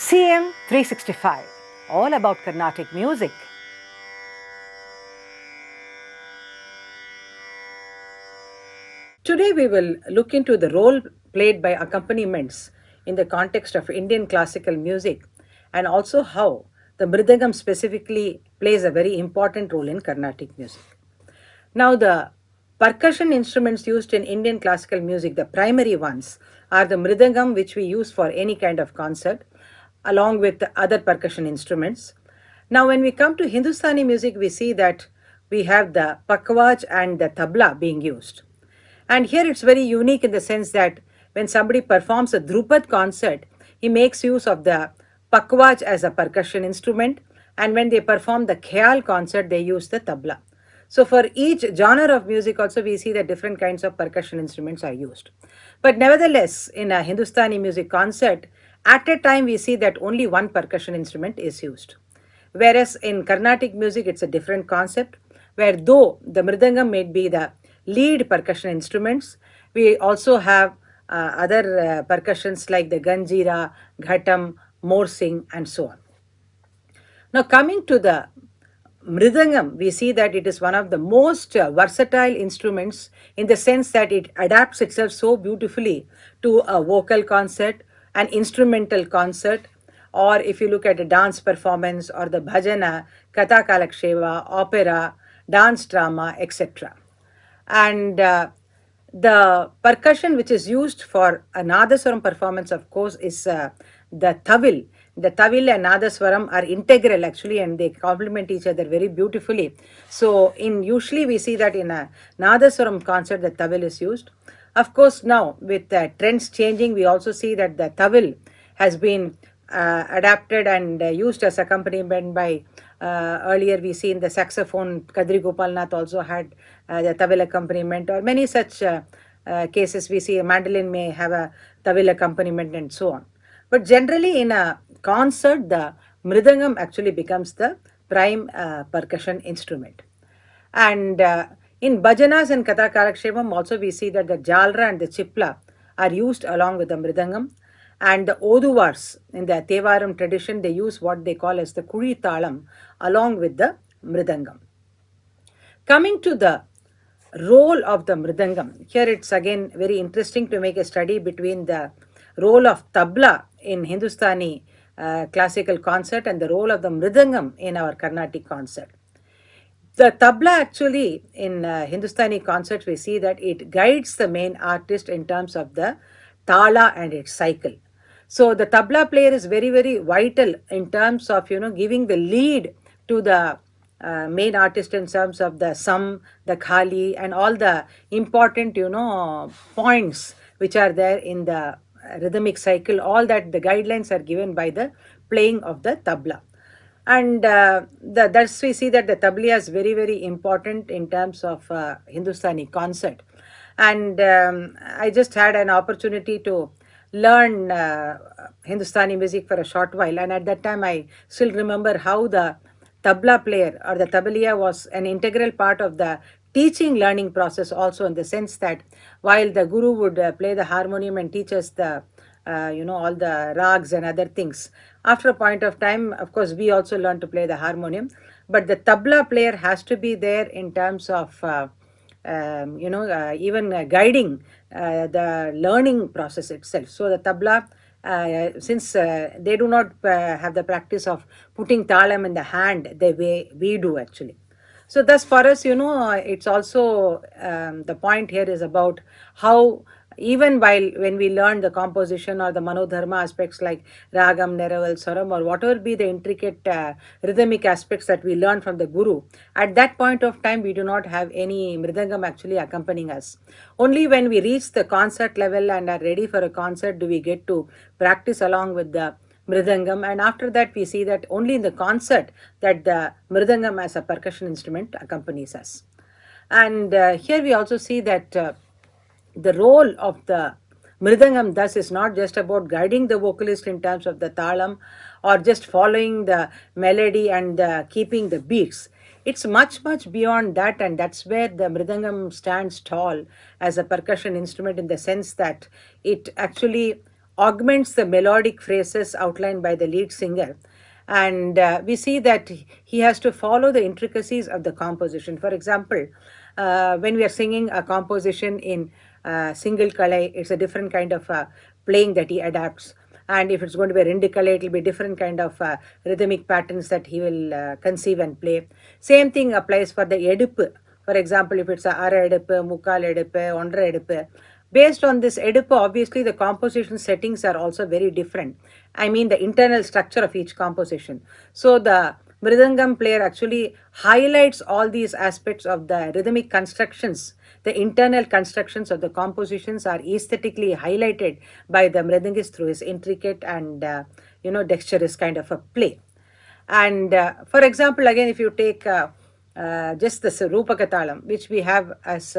CM 365, all about Carnatic music. Today we will look into the role played by accompaniments in the context of Indian classical music and also how the mridangam specifically plays a very important role in Carnatic music. Now, the percussion instruments used in Indian classical music, the primary ones, are the mridangam, which we use for any kind of concert, along with the other percussion instruments. Now, when we come to Hindustani music, we see that we have the pakwaj and the tabla being used. And here it's very unique in the sense that when somebody performs a Drupad concert, he makes use of the pakwaj as a percussion instrument, and when they perform the khayal concert, they use the tabla. So for each genre of music also we see that different kinds of percussion instruments are used. But nevertheless, in a Hindustani music concert, at a time we see that only one percussion instrument is used. Whereas in Carnatic music, it's a different concept, where though the mridangam may be the lead percussion instruments, we also have other percussions like the ganjira, ghatam, morsing, and so on. Now, coming to the mridangam, we see that it is one of the most versatile instruments in the sense that it adapts itself so beautifully to a vocal concert, an instrumental concert, or if you look at a dance performance or the bhajana, katha kalaksheva, opera, dance drama, etc. And the percussion which is used for a nadaswaram performance, of course, is the tawil. The tawil and nadaswaram are integral actually, and they complement each other very beautifully. So usually we see that in a nadaswaram concert the tawil is used. Of course, now with trends changing, we also see that the tawil has been adapted and used as accompaniment by earlier we see in the saxophone, Kadri Gopalnath also had the tawil accompaniment, or many such cases we see a mandolin may have a tawil accompaniment and so on. But generally in a concert, the mridangam actually becomes the prime percussion instrument. And in bhajanas and katha kalakshevam also we see that the jalra and the chipla are used along with the mridangam. And the oduvars in the Tevaram tradition, they use what they call as the kuri talam along with the mridangam. Coming to the role of the mridangam, here it's again very interesting to make a study between the role of tabla in Hindustani classical concert and the role of the mridangam in our Carnatic concert. The tabla actually in Hindustani concerts, we see that it guides the main artist in terms of the tala and its cycle. So the tabla player is very, very vital in terms of, giving the lead to the main artist in terms of the sam, the khali, and all the important, points which are there in the rhythmic cycle. All that the guidelines are given by the playing of the tabla. And thus we see that the tabla is very, very important in terms of Hindustani concert. And I just had an opportunity to learn Hindustani music for a short while, and at that time I still remember how the tabla player or the tabaliya was an integral part of the teaching learning process also, in the sense that while the guru would play the harmonium and teach us the all the rags and other things, after a point of time, of course, we also learn to play the harmonium, but the tabla player has to be there in terms of even guiding the learning process itself. So the tabla, since they do not have the practice of putting talam in the hand the way we do actually. So thus for us, it's also the point here is about how even when we learn the composition or the manodharma aspects like ragam, neraval, swaram, or whatever be the intricate rhythmic aspects that we learn from the guru, at that point of time we do not have any mridangam actually accompanying us. Only when we reach the concert level and are ready for a concert do we get to practice along with the mridangam, and after that we see that only in the concert that the mridangam as a percussion instrument accompanies us. And here we also see that the role of the mridangam thus is not just about guiding the vocalist in terms of the talam or just following the melody and keeping the beats. It's much, much beyond that, and that's where the mridangam stands tall as a percussion instrument, in the sense that it actually augments the melodic phrases outlined by the lead singer. And we see that he has to follow the intricacies of the composition. For example, when we are singing a composition in single kalai, it's a different kind of playing that he adapts. And if it's going to be a rindikalai, it will be different kind of rhythmic patterns that he will conceive and play. Same thing applies for the edupu. For example, if it's a ara edupu, mukkal edupu, ondra edupu, based on this edupu, obviously the composition settings are also very different. I mean the internal structure of each composition. So the mridangam player actually highlights all these aspects of the rhythmic constructions. The internal constructions of the compositions are aesthetically highlighted by the mridangist through his intricate and dexterous kind of a play. And for example, again, if you take just this Rupakatalam, which we have as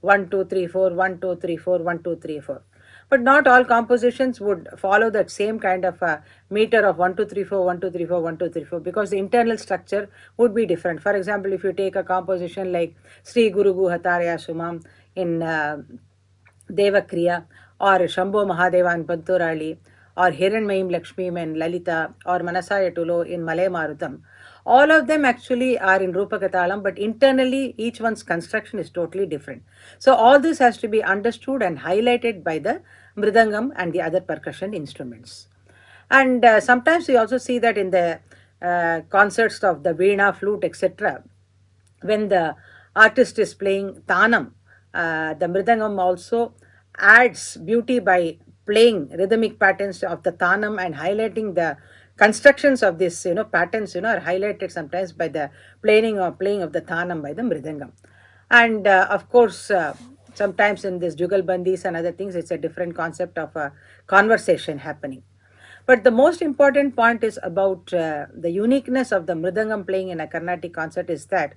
1, 2, 3, 4, 1, 2, 3, 4, 1, 2, 3, 4. But not all compositions would follow that same kind of meter of 1, 2, 3, 4, 1, 2, 3, 4, 1, 2, 3, 4, because the internal structure would be different. For example, if you take a composition like Sri Guru Hatharya Sumam in Devakriya, or Shambho Mahadeva in Panturali, or Hiranmayim Lakshmi in Lalita, or Manasaya Tulo in Malay Marutam, all of them actually are in Rupa Katalam, but internally each one's construction is totally different. So all this has to be understood and highlighted by the mridangam and the other percussion instruments. And sometimes we also see that in the concerts of the veena, flute, etc., when the artist is playing tanam, the mridangam also adds beauty by playing rhythmic patterns of the tanam and highlighting the constructions of this patterns are highlighted sometimes by the playing of the tanam by the mridangam. And of course, sometimes in this jugalbandis and other things, it's a different concept of a conversation happening. But the most important point is about the uniqueness of the mridangam playing in a Carnatic concert is that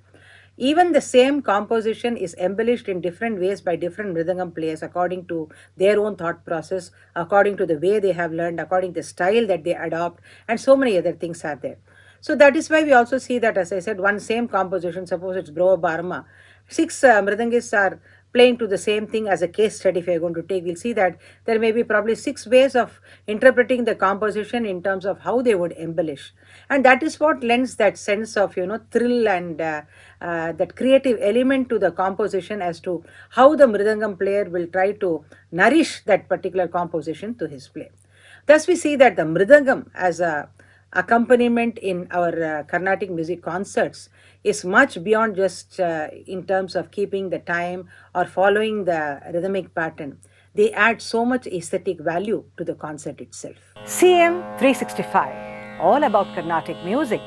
even the same composition is embellished in different ways by different mridangam players according to their own thought process, according to the way they have learned, according to the style that they adopt, and so many other things are there. So that is why we also see that, as I said, one same composition, suppose it's Bro Barma, 6 mridangists are playing to the same thing. As a case study, if you're going to take, we'll see that there may be probably 6 ways of interpreting the composition in terms of how they would embellish. And that is what lends that sense of, thrill and that creative element to the composition as to how the mridangam player will try to nourish that particular composition to his play. Thus, we see that the mridangam as a accompaniment in our Carnatic music concerts is much beyond just in terms of keeping the time or following the rhythmic pattern. They add so much aesthetic value to the concert itself. CM 365, all about Carnatic music.